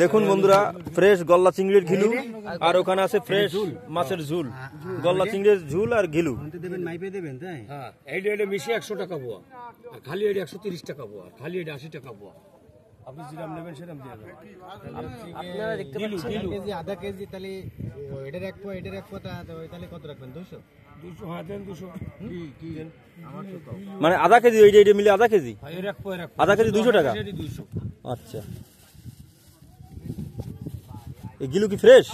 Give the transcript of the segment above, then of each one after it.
দেখুন বন্ধুরা, ফ্রেশ গলদা চিংড়ির ঘিলু, আর ওখানে আছে ফ্রেশ মাছের ঝুল, গলদা চিংড়ির ঝুল আর ঘিলু। হ্যাঁ, এইটা মিশে 100 টাকা পোয়া, আর খালি এটা 130 টাকা পোয়া, খালি এটা 80 টাকা পোয়া। আপনি যেরকম নেবেন সেরকম দিয়ে দেবেন। আপনারা দেখতে পাচ্ছেন কেজি আধা কেজি, তাহলে এটার এক পোয়া এটার এক পোয়া, তাহলে কত রাখবেন? 200। 200, হ্যাঁ দেন 200। মানে আধা কেজি, এইটা মিলে আধা কেজি, এর এক পোয়া, আধা কেজি 200 টাকা। 200। আচ্ছা, এই গিলু কি ফ্রেশ?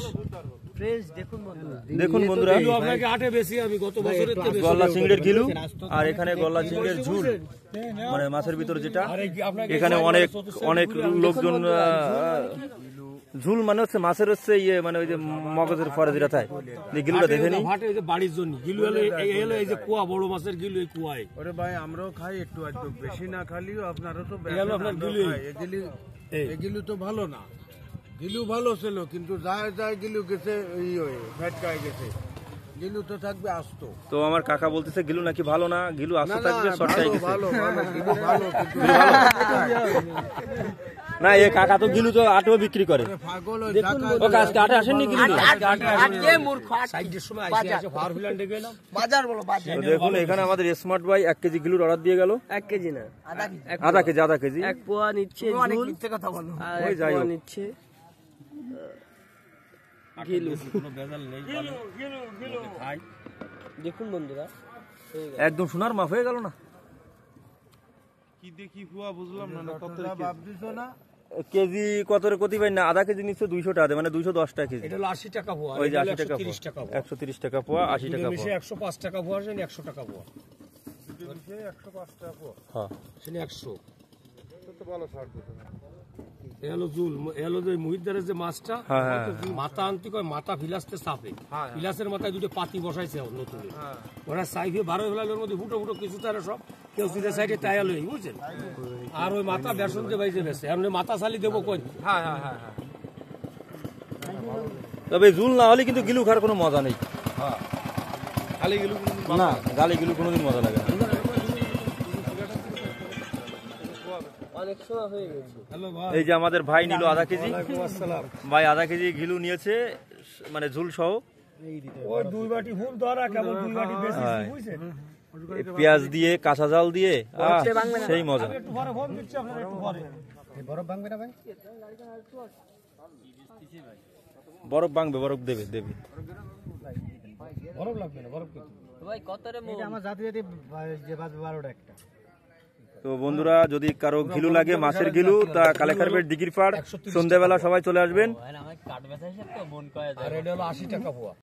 দেখুন বন্ধুরা, আপনাকে আটে বেশি, আমি গত বছরের থেকে বেশি। গলদা চিংড়ির গিলু, আর এখানে গলদা চিংড়ির ঝুল, মানে মাছের ভিতর যেটা। এখানে অনেক অনেক লোকজন, ঝুল মানে হচ্ছে মাছের হচ্ছে ইয়ে, মানে ওই যে মগজের ফরে যেটা থাকে। গিলুটা দেখে নি, ভাটে এই যে বাড়ির জন্য গিলু হলো এই যে কুয়া, বড় মাছের গিলু, এই কুয়ায়। ওরে ভাই, আমরাও খাই একটু একটু, বেশি না খালিও আপনারও তো আপনার গিলু, এগুলো তো ভালো না। গিলু ভালো ছিল, কিন্তু যায় যায় গিলু গেছে, ফ্যাটকায় গেছে। গিলু তো থাকবে আস্ত। তো আমার কাকা বলতেছে গিলু নাকি ভালো না, গিলু আস্ত থাকবে, শর্টকাই গেছে। ভালো ভালো, গিলু ভালো, কিন্তু না, এই কাকা তো গিলু তো আটেও বিক্রি করে। পাগল ওই ও আজকে আটে আসেননি গিলু? তো দেখুন, এখানে আমাদের স্মার্ট ভাই 1 কেজি গিলুর অর্ডার দিয়ে গেল। 1 কেজি না, আধা কেজি, 1 পোয়া নিচ্ছে ঝুল, আর ওই 1 যাই পোয়া হোক। নিচ্ছে গিলু। দেখুন বন্ধুরা, একদম সোনার মাপ হয়ে গেল না? কি দেখি ফুয়া, বুঝলাম না কত ভাব দিছো না। কেজি কত রে কতি ভাই? না, আধা কেজি নিচ্ছে 200 টাকা, মানে 210 টাকা কেজি। এটা হলো 80 টাকা পোয়া, ওই যে এটা 80 হলো টাকা 130 টাকা পোয়া, 130 টাকা পোয়া, 80 টাকা মিশে পোয়া। 105 টাকা পোয়া, 100 টাকা পোয়া। 105 টাকা পোয়া, হ্যাঁ, সেটা 100। তো ভালো ছাড় দিছো না। এলো জুল, এলো যে মহিদারের যে মাছটা, হ্যাঁ, হ্যাঁ। মাথা আনতে কয়, মাথা ফিলাসতে চাপে, ফিলাসের মাথায় দুটো পাতি বসাইছে নতুন। ওরা সাইফে 12 ফেলার মধ্যে ফুটো ফুটো কিছু তারা সব কেউ সিধে সাইডে তাই আলো, বুঝছেন? আর ওই মাথা বেসন যে বাইজে বেসে, এমনি মাথা সালি দেবো কই। তবে ঝুল না হলে কিন্তু গিলু খাওয়ার কোনো মজা নেই। না, গালি গিলু কোনোদিন মজা লাগে না। অনেক সময় হয়ে গেছে। এই যে আমাদের ভাই নিল আধা কেজি, ভাই আধা কেজি ঘিলু নিয়েছে, মানে ঝুল সহ। ওই 2 বাটি ফুল ধরা, কেমন 2 বাটি বেশি, হ্যাঁ। বুঝছেন? পেঁয়াজ দিয়ে, কাঁচা জাল দিয়ে, সেই মজা। একটু পরে ফোন দিচ্ছি আপনারা, একটু পরে। বরফ ভাঙবে না ভাই? বরফ ভাঙবে, বরফ দেবে। বরফ লাগবে না, বরফ কিন্তু ভাই কত রে? এটা আমার জাতি জাতি যে বাজবে 12টা একটা। তো বন্ধুরা, যদি কারো ঘিলু লাগে, মাছের ঘিলু, তা কালেখারপেট দিঘির পাড়, সন্ধ্যাবেলা সবাই চলে আসবেন। আমার কাট ব্যথা হিসেবে তো মন কয় যায়। আর এটা হলো 80 টাকা পোয়া।